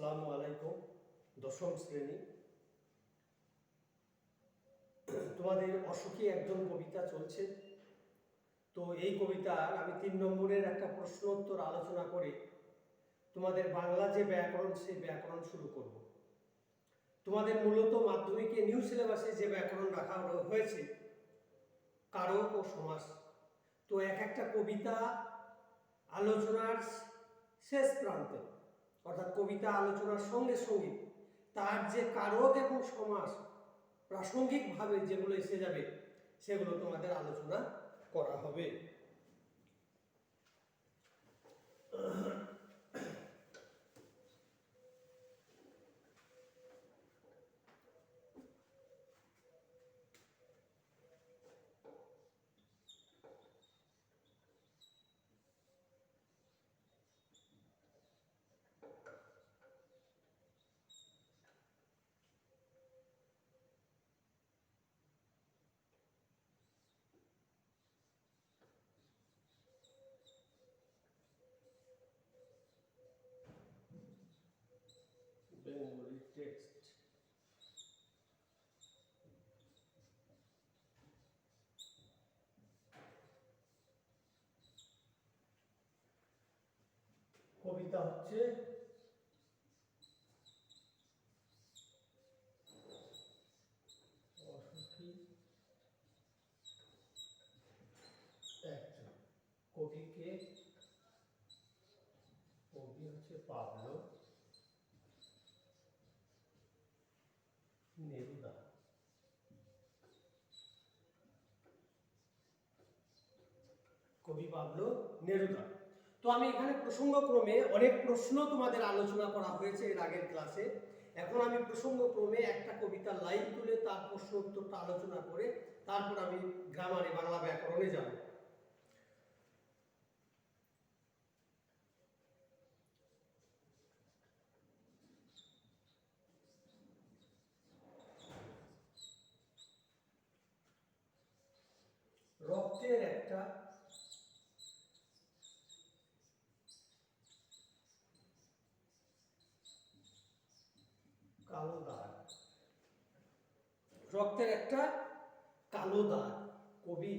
আসসালামু আলাইকুম। দশম শ্রেণী, তোমাদের অসুখী একজন কবিতা চলছে। তো এই কবিতার আমি 3 নম্বরের একটা প্রশ্নোত্তর আলোচনা করে তোমাদের বাংলা যে ব্যাকরণ, সেই ব্যাকরণ শুরু করব। তোমাদের মূলত মাধ্যমিকে নিউ সিলেবাসে যে ব্যাকরণ রাখা হয়েছে কারক ও সমাস। তো এক একটা কবিতা আলোচনার শেষ প্রান্তে, অর্থাৎ কবিতা আলোচনার সঙ্গে সঙ্গে তার যে কারক এবং সমাস প্রাসঙ্গিকভাবে যেগুলো এসে যাবে সেগুলো তোমাদের আলোচনা করা হবে। Bengali text. কবিতা হচ্ছে অসুখী একজন। কবি হচ্ছে পাবলো নেরুদা। কবি পাবলো নেরুদা। তো আমি এখানে প্রসঙ্গক্রমে অনেক প্রশ্ন তোমাদের আলোচনা করা হয়েছে এর আগের ক্লাসে। এখন আমি প্রসঙ্গক্রমে একটা কবিতার লাইন তুলে তার প্রশ্ন উত্তরটা আলোচনা করে তারপর আমি গ্রামারে বাংলা ব্যাকরণে যাব। রক্তের একটা কালো দাগ। রক্তের একটা কালো দাগ। কবি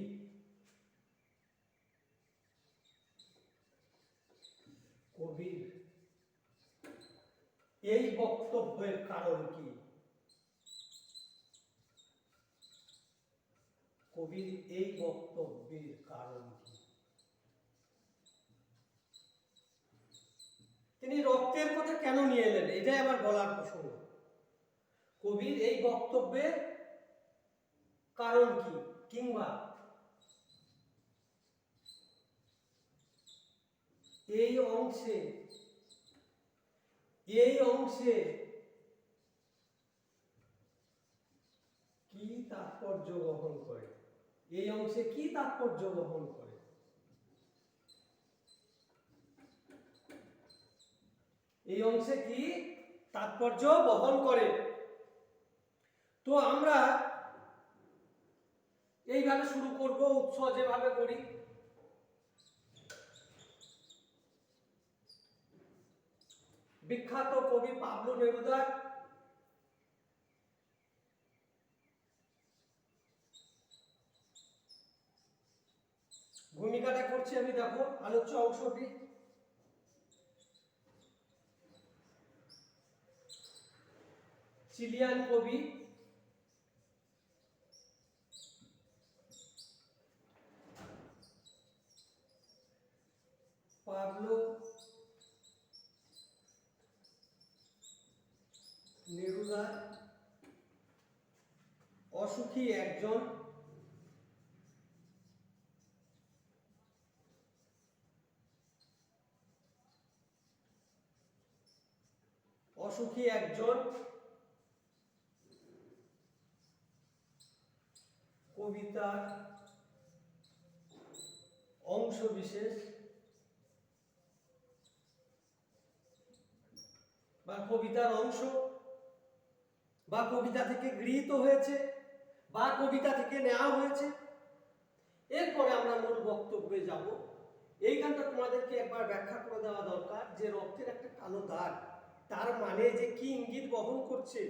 কবির এই বক্তব্যের কারণ কি? কবির এই বক্তব্যের কারণ কি? তিনি রক্তের কথা কেন নিয়ে এলেন, এটাই আবার বলার প্রসঙ্গ। কবির এই বক্তব্যের কারণ কি, কিংবা এই অংশে কি তাৎপর্য বহন করে, এই অংশে কি তাৎপর্য বহন করে। এই অংশে কি তাৎপর্য বহন করে। তো আমরা এইভাবে শুরু করব, উৎস যেভাবে করি। বিখ্যাত কবি পাবলো নেরুদা ভূমিকাটা করছি আমি, দেখো আলোচ্য অংশটি। চিলিয়ান কবি পাবলো নেরুদা অসুখী একজন কবিতার অংশ বিশেষ বা কবিতার অংশ বা কবিতা থেকে গৃহীত হয়েছে বা কবিতা থেকে নেওয়া হয়েছে। এরপরে আমরা মূল বক্তব্যে যাব। এইখানটা তোমাদেরকে একবার ব্যাখ্যা করে দেওয়া দরকার যে রক্তের একটা কালো দাগ, তার মানে যে কি ইঙ্গিত বহন করছে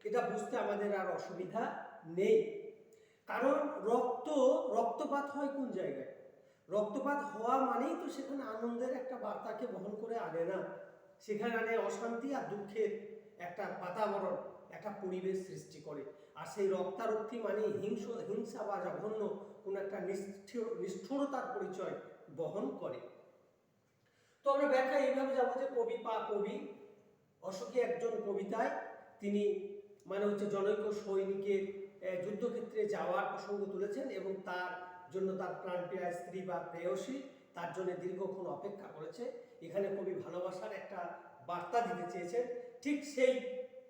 এটা বুঝতে আমাদের আর অসুবিধা নেই। কারণ রক্তপাত হয় কোন জায়গায়? রক্তপাত হওয়া মানেই তো সেখানে আনন্দের একটা বার্তাকে বহন করে আনে না, সেখানে আনে অশান্তি আর দুঃখের একটা বাতাবরণ, একটা পরিবেশ সৃষ্টি করে। আর সেই রক্তারক্তি মানে হিংসা বা জঘন্য কোনো একটা নিষ্ঠুরতার পরিচয় বহন করে। তো আমরা ব্যাখ্যা এইভাবে যাবো যে কবি অশোকে একজন কবিতায় তিনি মানে হচ্ছে জনৈক সৈনিকের যুদ্ধক্ষেত্রে যাওয়ার প্রসঙ্গ তুলেছেন এবং তার জন্য তার প্রাণপ্রিয়া স্ত্রী বা প্রেয়সী তার জন্য দীর্ঘক্ষণ অপেক্ষা করেছে। এখানে কবি ভালোবাসার একটা বার্তা দিতে চেয়েছেন। ঠিক সেই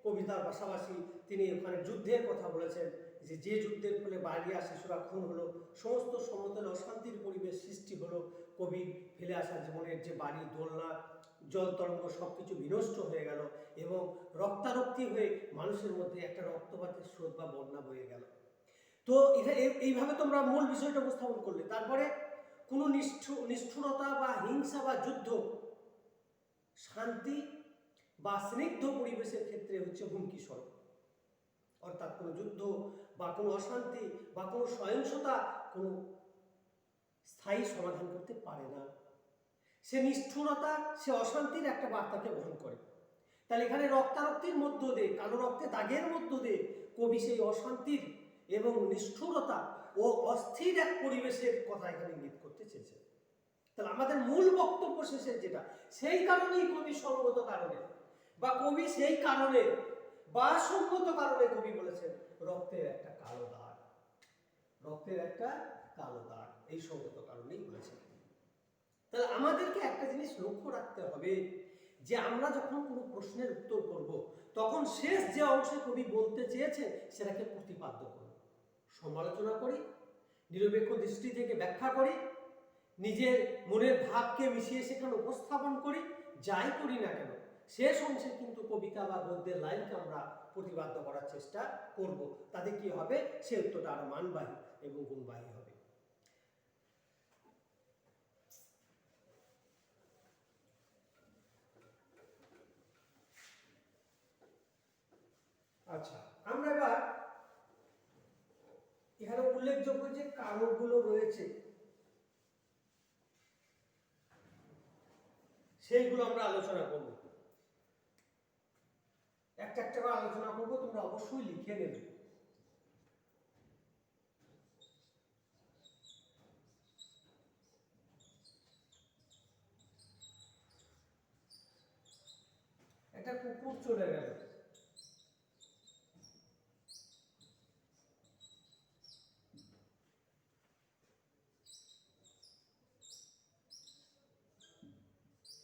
কবিতার পাশাপাশি তিনি ওখানে যুদ্ধের কথা বলেছেন, যে যুদ্ধের ফলে বালিয়া শিশুরা খুন হলো, সমস্ত সমতলে অশান্তির পরিবেশ সৃষ্টি হলো, কবির ফেলে আসা জীবনের যে বাড়ি দোলনা জল তরঙ্গ সবকিছু বিনষ্ট হয়ে গেল এবং রক্তারক্তি হয়ে মানুষের মধ্যে একটা রক্তপাতের স্রোত বা বন্যা বয়ে গেল। তো এইভাবে তোমরা মূল বিষয়টা উপস্থাপন করলে। তারপরে কোনো নিষ্ঠুরতা বা হিংসা বা যুদ্ধ শান্তি বা স্নিগ্ধ পরিবেশের ক্ষেত্রে হচ্ছে হুমকি স্বরূপ। অর্থাৎ কোনো যুদ্ধ বা কোনো অশান্তি বা কোনো সহিংসতা কোনো স্থায়ী সমাধান করতে পারে না। সে নিষ্ঠুরতা, সে অশান্তির একটা বার্তাকে বহন করে। তাহলে এখানে রক্তারক্তির মধ্য দিয়ে, কালো রক্তে দাগের মধ্য দিয়ে কবি সেই অশান্তির এবং নিষ্ঠুরতা ও অস্থির এক পরিবেশের কথা এখানে ইঙ্গিত করতে চেয়েছেন। তাহলে আমাদের মূল বক্তব্য শেষের যেটা, সেই কারণেই কবি সঙ্গত কারণে বা কবি সেই কারণে বা সঙ্গত কারণে কবি বলেছেন রক্তের একটা কালো দাগ, রক্তের একটা কালো দাগ, এই সঙ্গত কারণেই বলেছেন। তাহলে আমাদেরকে একটা জিনিস লক্ষ্য রাখতে হবে যে আমরা যখন কোনো প্রশ্নের উত্তর করব তখন শেষ যে অংশে কবি বলতে চেয়েছেন সেটাকে প্রতিপাদ্য করি, সমালোচনা করি, নিরপেক্ষ দৃষ্টি থেকে ব্যাখ্যা করি, নিজের মনের ভাবকে মিশিয়ে সেখানে উপস্থাপন করি, যাই করি না কেন শেষ অংশে কিন্তু কবিতা বা গদ্যের লাইনকে আমরা প্রতিপাদ্য করার চেষ্টা করব। তাতে কি হবে? সে উত্তরটা আরো মানবাহী এবং গুণবাহী হবে। আচ্ছা, আমরা এবার এখানে উল্লেখযোগ্য যে কারকগুলো রয়েছে সেইগুলো আমরা আলোচনা করব। একটা একটা করে আলোচনা করব, তোমরা অবশ্যই লিখে নেবে। একটা কুকুর চলে গেল,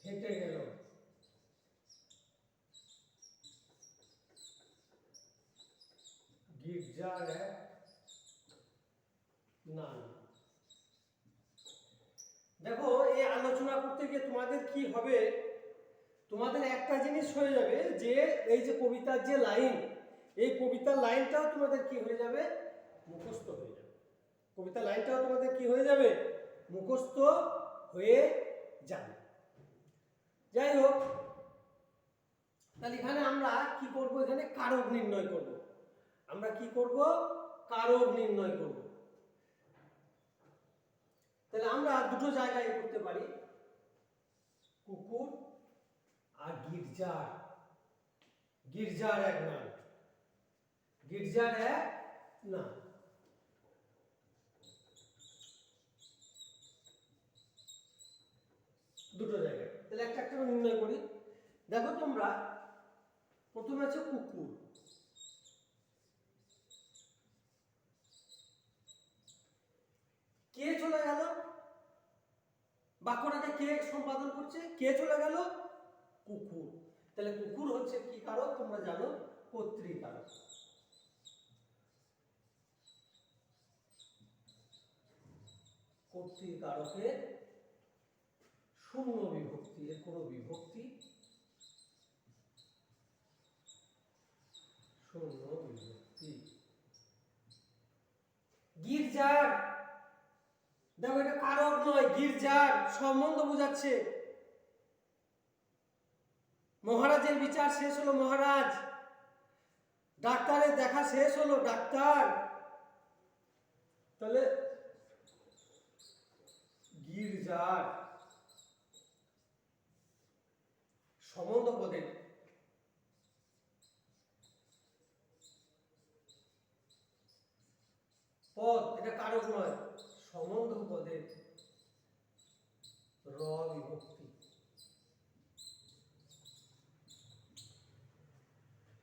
হেঁটে গেল, গির্জার এক নান। দেখো, এই আলোচনা করতে গিয়ে তোমাদের কি হবে, তোমাদের একটা জিনিস হয়ে যাবে যে এই যে কবিতার যে লাইন, এই কবিতার লাইনটাও তোমাদের কি হয়ে যাবে? মুখস্থ হয়ে যাবে। কবিতার লাইনটাও তোমাদের কি হয়ে যাবে? মুখস্থ হয়ে যাবে। যাই হোক, তাহলে এখানে আমরা কি করব? এখানে কারক নির্ণয় করব। আমরা কি করব? কারক নির্ণয় করব। তাহলে আমরা দুটো জায়গায় করতে পারি, কুকুর আর গির্জার, গির্জার এক নাম, গির্জার এক নাম, দুটো জায়গায়। তাহলে একটা একটা নির্ণয় করি। দেখো তোমরা, প্রথমে আছে কুকুর। কে চলে গেল? বাক্যটাকে কে সম্পাদন করছে? কে চলে গেল? কুকুর। তাহলে কুকুর হচ্ছে কি কারক? তোমরা জানো, কর্তৃকারক। কর্তৃকারকের শূন্য বিভক্তি, এর কোনো বিভক্তি, শূন্য বিভক্তি। গির্জার, দেখো এটা কারক নয়, গির্জার সম্বন্ধ বোঝাচ্ছে। মহারাজের বিচার শেষ হলো মহারাজ, ডাক্তারের দেখা শেষ হলো ডাক্তার। তাহলে গির্জার সম্বন্ধ পদের পদ, এটা কারক নয়, সম্বন্ধ পদের র বিভক্তি।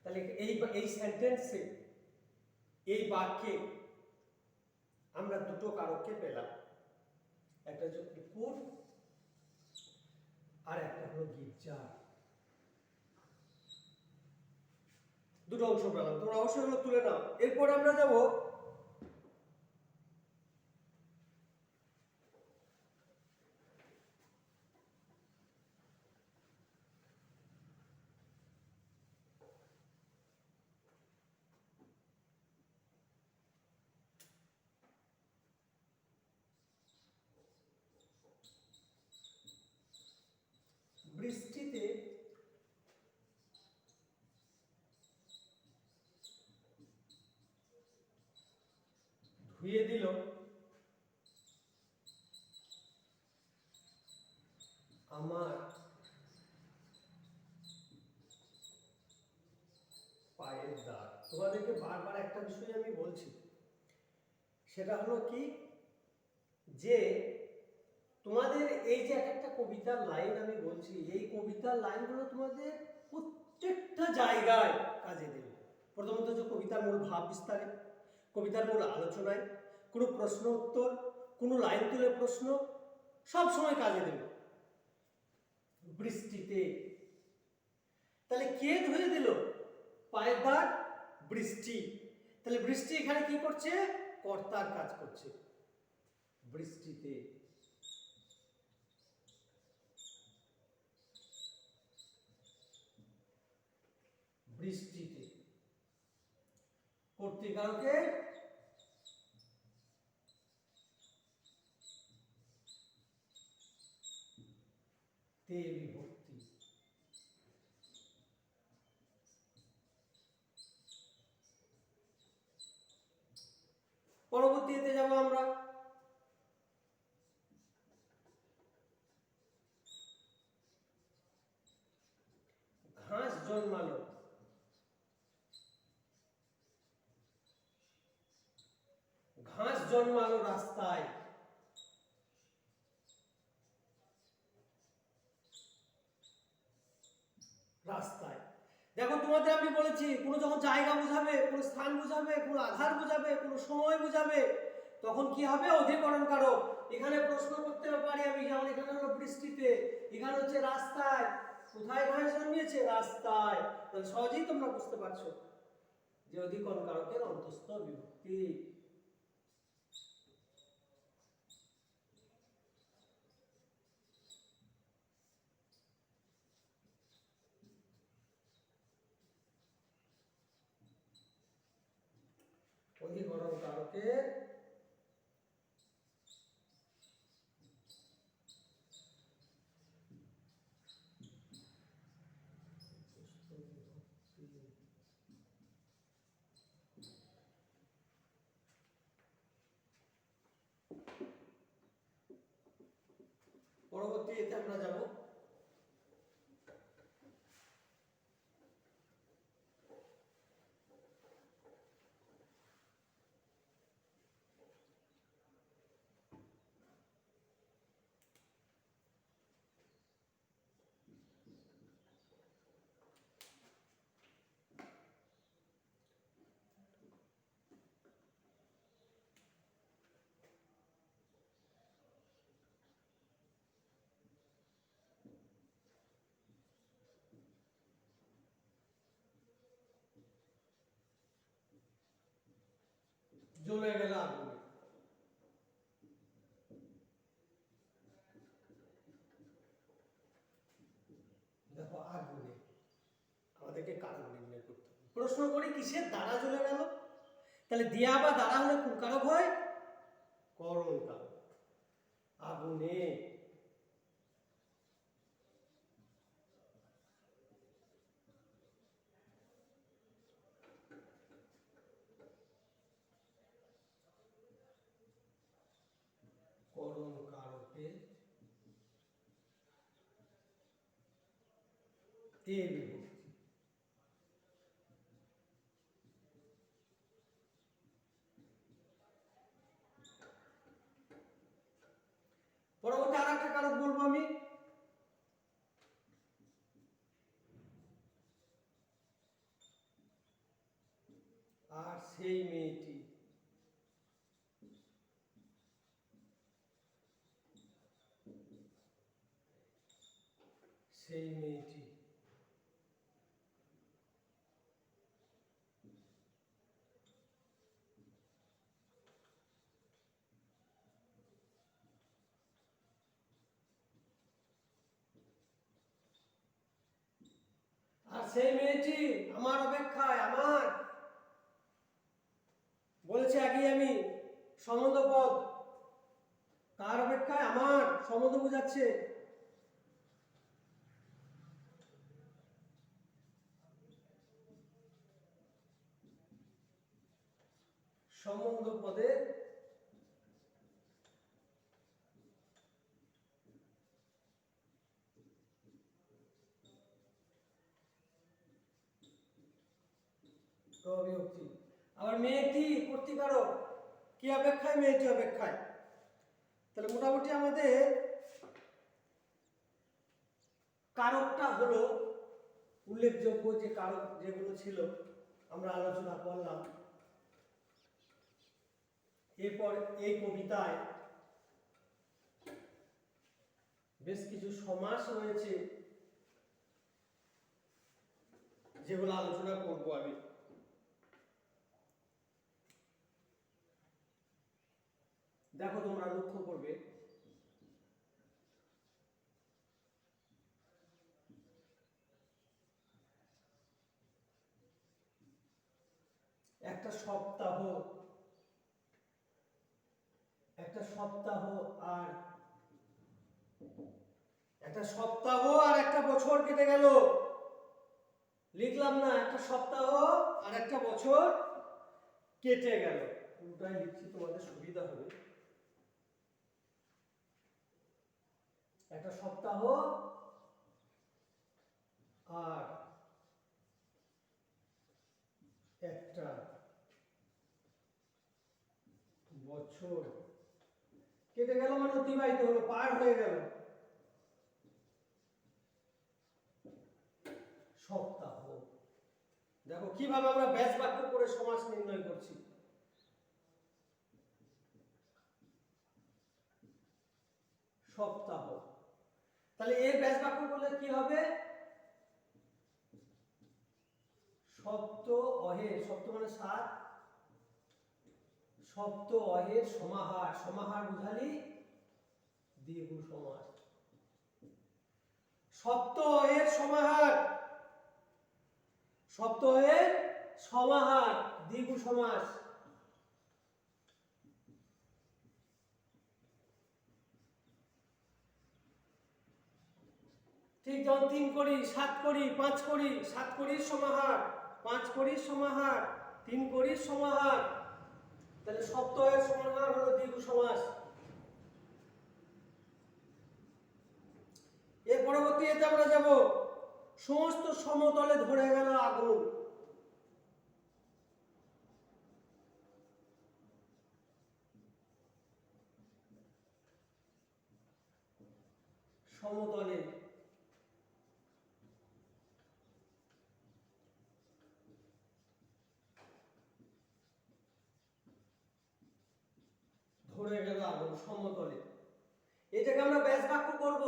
তাহলে এই সেন্টেন্সে, এই বাক্যে আমরা দুটো কারককে পেলাম, একটা হচ্ছে কুকুর আর একটা হলো গির্জা। দুটো অংশ পেলাম, তোমরা অবশ্যই হলো তুলে নাও। এরপর আমরা যাব বৃষ্টিতে ধুয়ে দিল আমার পায়ের দাগ। তোমাদেরকে বারবার একটা বিষয় আমি বলছি, সেটা হলো কি, যে তোমাদের এই যে একটা কবিতার লাইন আমি বলছি, এই কবিতার লাইনগুলো তোমাদের প্রত্যেকটা জায়গায় কাজে দেবে। প্রথমত হচ্ছে কবিতার মূল ভাব বিস্তারে, কবিতার মূল আলোচনায়, কোনো প্রশ্ন উত্তর, কোনো লাইন তুলে প্রশ্ন, সব সময় কাজে দেবে। বৃষ্টিতে, তাহলে কে ধুয়ে দিল পায়ের দাগ? বৃষ্টি। তাহলে বৃষ্টি এখানে কি করছে? কর্তার কাজ করছে। বৃষ্টিতে, বৃষ্টিতে কর্তৃকারকে তে বিভক্তি। পরবর্তীতে যাব আমরা ঘাস জন্মালো। ঘাস জন্মালো রাস্তায়। রাস্তায় দেখো, তোমাদের আমি বলেছি, কোনো যখন জায়গা বোঝাবে, কোনো স্থান বোঝাবে, কোনো আধার বোঝাবে, কোনো সময় বোঝাবে, তখন কি হবে? অধিকরণ কারক। এখানে প্রশ্ন করতে পারি আমি, যেমন এখানে হলো বৃষ্টিতে, এখানে হচ্ছে রাস্তায়। কোথায় ঘাস জন্মিয়েছে? রাস্তায়। তাহলে সহজেই তোমরা বুঝতে পারছো যে অধিকরণ কারকের অন্তঃস্থ বিভক্তি। অধিকরণ কারকের পরবর্তীতে আমরা যাব জ্বলে গেল আগুনে। দেখো, আগুনে আমাদেরকে কারণ নির্ণয় করতে হবে। প্রশ্ন করি কিসের দ্বারা জ্বলে গেল? তাহলে দিয়া বা দ্বারা হলে কোন কারক হয়? করণ কারক। আগুনে এ বিভক্তি। পরবর্তী আর একটা কারক বলবো আমি, আর সেই মেয়েটি। সেই মেয়েটি আর সেই মেয়েটি আমার অপেক্ষায়, আমার বলেছে আগে আমি সম্বন্ধ পদ, কার অপেক্ষায়? আমার, সম্বন্ধ বোঝাচ্ছে। সম্বন্ধ পদে বিভক্তি। আবার মেয়েটি কর্তৃকারক, কি অপেক্ষায়? মেয়েটি অপেক্ষায়। তাহলে মোটামুটি আমাদের কারকটা হলো উল্লেখযোগ্য যে কারক যেগুলো ছিল আমরা আলোচনা করলাম। এরপর এই কবিতায় বেশ কিছু সমাস রয়েছে যেগুলো আলোচনা করব আমি। দেখো তোমরা লক্ষ্য করবে, একটা সপ্তাহ, একটা সপ্তাহ আর একটা সপ্তাহ আর একটা বছর কেটে গেল। লিখলাম না, একটা সপ্তাহ আর একটা বছর কেটে গেল। পুরোটাই লিখছি, তোমাদের সুবিধা হবে। একটা সপ্তাহ আর একটা বছর কেটে গেল, মানে অতিবাহিত হলো, পার হয়ে গেল। সপ্তাহ। দেখো কিভাবে আমরা ব্যাস বাক্য করে সমাস নির্ণয় করছি। সপ্তাহ, তাহলে এর ব্যাস বাক্য করলে কি হবে? সপ্ত অহের, সপ্ত মানে 7, সপ্ত অহের সমাহার, সমাহার বুঝালি দ্বিগু সমাস। সপ্ত অহের সমাহার, সপ্ত অহের সমাহার দ্বিগু সমাস। ঠিক যেমন 3 করি, 7 করি, 5 করি, 7 করির সমাহার, 5 করির সমাহার, 3 করির সমাহার। তাহলে সপ্তহের সমাহার হলো দ্বিগু সমাস। এর পরবর্তী এতে আমরা যাব সমস্ত সমতলে ধরে গেল আগুন। সমতলে ধরে গেল আগুন, সমতলে। এটাকে আমরা ব্যাস বাক্য করব।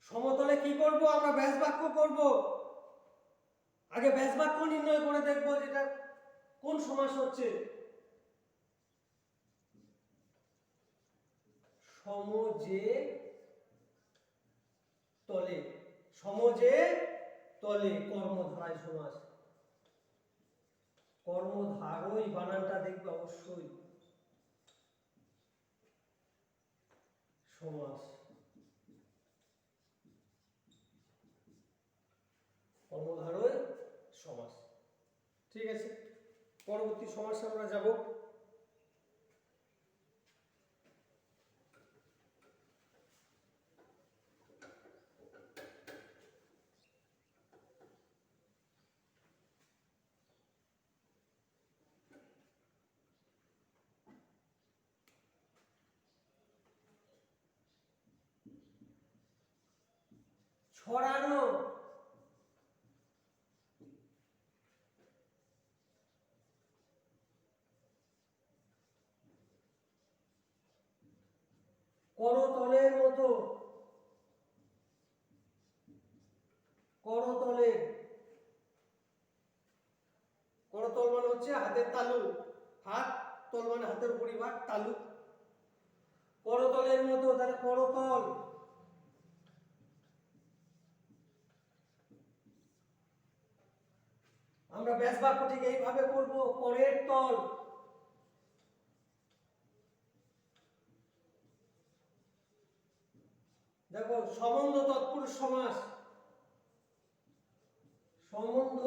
সমতলে কি করব? আমরা ব্যাস বাক্য করব। আগে ব্যাস বাক্য নির্ণয় করে দেখব যেটা কোন সমাস হচ্ছে। সমজে তলে, সমজে তলে কর্মধারায় সমাস। কর্মধারয় বানানটা দেখবে অবশ্যই। সমাস, কর্মধারয় সমাস। ঠিক আছে। পরবর্তী সমাসে আমরা যাব। ছড়ানো, করতলের মতো, করতলের, করতল মানে হচ্ছে হাতের তালু, হাত, তল মানে হাতের পরিবার, তালু, করতলের মতো, তাহলে করতল। আমরা ব্যাস বাক্যটিকে এইভাবে করব, করের তল। দেখো সম্বন্ধ তৎপুরুষ সমাস, সম্বন্ধ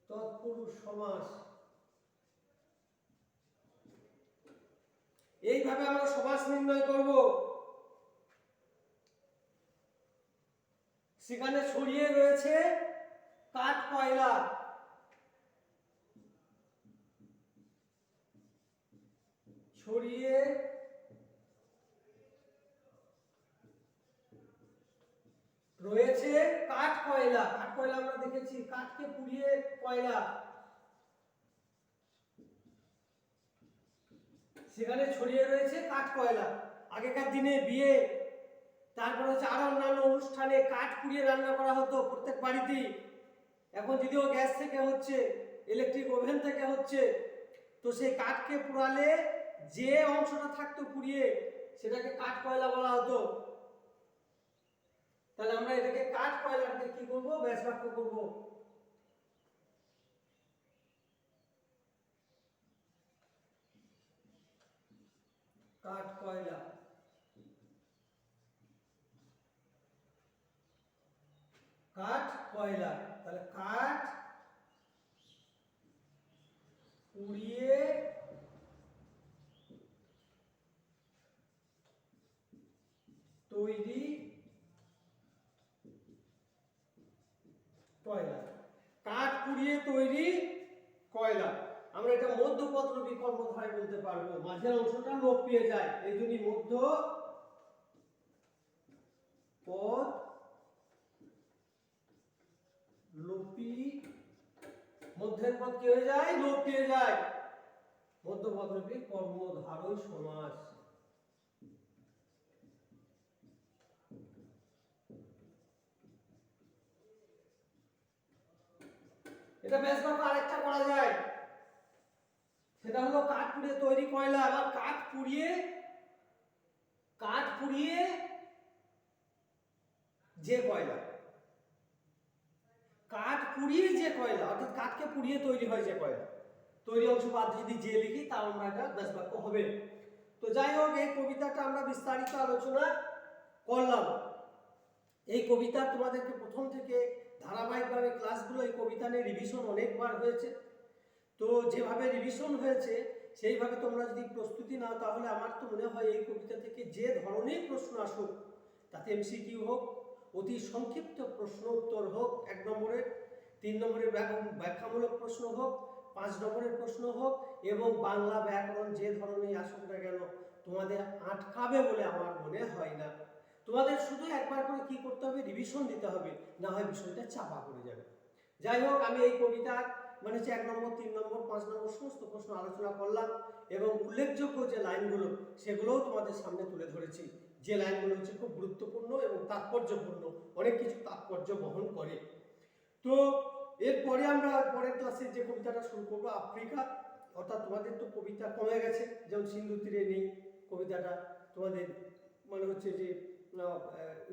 তৎপুরুষ সমাস। এইভাবে আমরা সমাস নির্ণয় করব। সেখানে ছড়িয়ে রয়েছে কাঠ কয়লা, ছড়িয়ে রয়েছে কাঠ কয়লা। কাঠ কয়লা আমরা দেখেছি, কাঠকে পুড়িয়ে কয়লা। সেখানে ছড়িয়ে রয়েছে কাঠ কয়লা। আগেকার দিনে বিয়ে, তারপর হচ্ছে আরো অন্যান্য অনুষ্ঠানে কাঠ পুড়িয়ে রান্না করা হতো প্রত্যেক বাড়িতেই। এখন যদিও গ্যাস থেকে হচ্ছে, ইলেকট্রিক ওভেন থেকে হচ্ছে, তো সেই কাঠকে পোড়ালে যে অংশটা থাকতো পুড়িয়ে, সেটাকে কাঠ কয়লা বলা হতো। তাহলে আমরা এটাকে কাঠ কয়লাকে কি করব, ব্যাস বাক্য করব। কাঠ কয়লা, কাঠ কয়লা। তাহলে কাঠ পুড়িয়ে তৈরি কয়লা, কাঠ পুড়িয়ে তৈরি কয়লা। আমরা এটা মধ্যপদ রূপী কর্মধারায় বলতে পারবো, মাঝের অংশটা লোপ পেয়ে যায়, এই জন্যই মধ্য পদ লোপী, মধ্যের পদ কি হয়ে যায়, লোপ পেয়ে যায়। মধ্যপদ রূপী কর্মধারয় সমাস। এটা ব্যাস বাক্য আরেকটা করা যায়, সেটা হলো কাঠ পুড়িয়ে তৈরি কয়লা। আবার কাঠ পুড়িয়ে, কাঠ পুড়িয়ে যে কয়লা, কাঠ পুড়িয়ে যে কয়লা, অর্থাৎ কাঠকে পুড়িয়ে তৈরি হয় যে কয়লা, তৈরি অংশ বাদ যদি যে লিখি তাও আমরা এটা ব্যাস বাক্য হবে। তো যাই হোক, এই কবিতাটা আমরা বিস্তারিত আলোচনা করলাম। এই কবিতা তোমাদেরকে প্রথম থেকে ধারাবাহিকভাবে ক্লাসগুলো এই কবিতা নিয়ে রিভিশন অনেকবার হয়েছে। তো যেভাবে রিভিশন হয়েছে সেইভাবে তোমরা যদি প্রস্তুতি নাও, তাহলে আমার তো মনে হয় এই কবিতা থেকে যে ধরনের প্রশ্ন আসুক, তাতে এমসিকিউ হোক, অতি সংক্ষিপ্ত প্রশ্ন উত্তর হোক 1 নম্বরের, 3 নম্বরের ব্যাখ্যামূলক প্রশ্ন হোক, 5 নম্বরের প্রশ্ন হোক, এবং বাংলা ব্যাকরণ যে ধরনের আসুক না কেন, তোমাদের আটকাবে বলে আমার মনে হয় না। তোমাদের শুধু একবার করে কি করতে হবে, রিভিশন দিতে হবে, না হয় বিষয়টা চাপা পড়ে যাবে। যাই হোক, আমি এই কবিতার মানে হচ্ছে 1 নম্বর, 3 নম্বর, 5 নম্বর সমস্ত প্রশ্ন আলোচনা করলাম, এবং উল্লেখযোগ্য যে লাইনগুলো সেগুলোও তোমাদের সামনে তুলে ধরেছি, যে লাইনগুলো হচ্ছে খুব গুরুত্বপূর্ণ এবং তাৎপর্যপূর্ণ, অনেক কিছু তাৎপর্য বহন করে। তো এরপরে আমরা পরের ক্লাসে যে কবিতাটা শুরু করবো, আফ্রিকা। অর্থাৎ তোমাদের তো কবিতা কমে গেছে, যেমন সিন্ধু তীরে নেই কবিতাটা, তোমাদের মানে হচ্ছে যে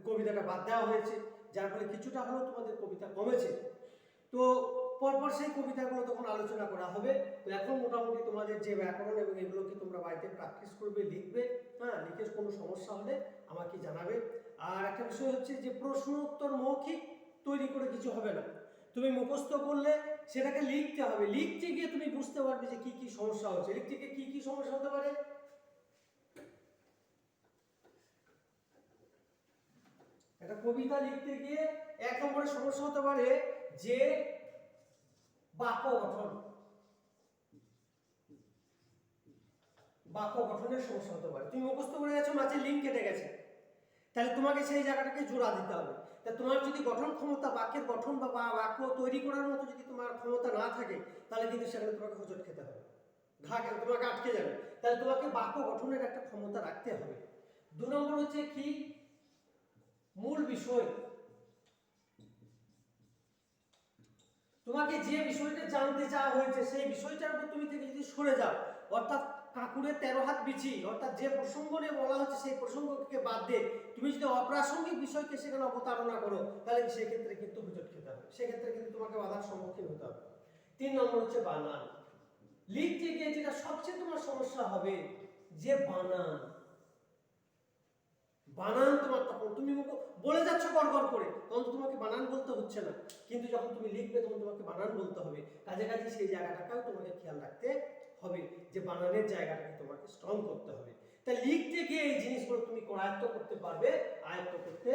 কবিতাটা বাদ দেওয়া হয়েছে, যার ফলে কিছুটা হলেও তোমাদের কবিতা কমেছে। তো পরপর সেই কবিতাগুলো তখন আলোচনা করা হবে। তো এখন মোটামুটি তোমাদের যে ব্যাকরণ এবং এগুলোকে তোমরা বাড়িতে প্র্যাকটিস করবে, লিখবে। হ্যাঁ, লিখে কোনো সমস্যা হলে আমাকে জানাবে। আর একটা বিষয় হচ্ছে যে প্রশ্ন উত্তর মৌখিক তৈরি করে কিছু হবে না, তুমি মুখস্থ করলে সেটাকে লিখতে হবে, লিখতে গিয়ে তুমি বুঝতে পারবে যে কি কি সমস্যা হচ্ছে। লিখতে গিয়ে কি কি সমস্যা হতে পারে? একটা কবিতা লিখতে গিয়ে 1 নম্বরের সমস্যা হতে পারে যে বাক্য গঠন, বাক্য গঠনের সমস্যা হতে পারে। তুমি মুখস্থ করে গেছো, মাঝে লিঙ্ক কেটে গেছে, তাহলে তোমাকে সেই জায়গাটাকে জোড়া দিতে হবে। তা তোমার যদি গঠন ক্ষমতা, বাক্যের গঠন বা বাক্য তৈরি করার মতো যদি তোমার ক্ষমতা না থাকে, তাহলে কিন্তু সেখানে তোমাকে হোঁচট খেতে হবে, তোমাকে আটকে যাবে। তাহলে তোমাকে বাক্য গঠনের একটা ক্ষমতা রাখতে হবে। 2 নম্বর হচ্ছে কি, মূল বিষয়। তোমাকে যে বিষয়টা জানতে চাওয়া হয়েছে সেই বিষয়টার উপর তুমি থেকে যদি সরে যাও, অর্থাৎ কাকুরের 13 হাত বিচি, অর্থাৎ যে প্রসঙ্গ নিয়ে বলা হচ্ছে সেই প্রসঙ্গকে বাদ দিয়ে তুমি যদি অপ্রাসঙ্গিক বিষয়কে সেখানে অবতারণা করো, তাহলে সেক্ষেত্রে কিন্তু হুজট খেতে হবে, সেক্ষেত্রে কিন্তু তোমাকে বাধার সম্মুখীন হতে হবে। 3 নম্বর হচ্ছে বানান। লিখতে গিয়ে যেটা সবচেয়ে তোমার সমস্যা হবে যে বানান, বানান তোমার, তখন তুমি বলে যাচ্ছ গড়গড় করে, তখন তোমাকে বানান বলতে হচ্ছে না, কিন্তু যখন তুমি লিখবে তখন তোমাকে বানান বলতে হবে। কাজে কাজে সেই জায়গাটাকেও তোমাকে খেয়াল রাখতে হবে যে বানানের জায়গাটাকে তোমাকে স্ট্রং করতে হবে। তাই লিখতে গিয়ে এই জিনিসগুলো তুমি আয়ত্ত করতে পারবে, আয়ত্ত করতে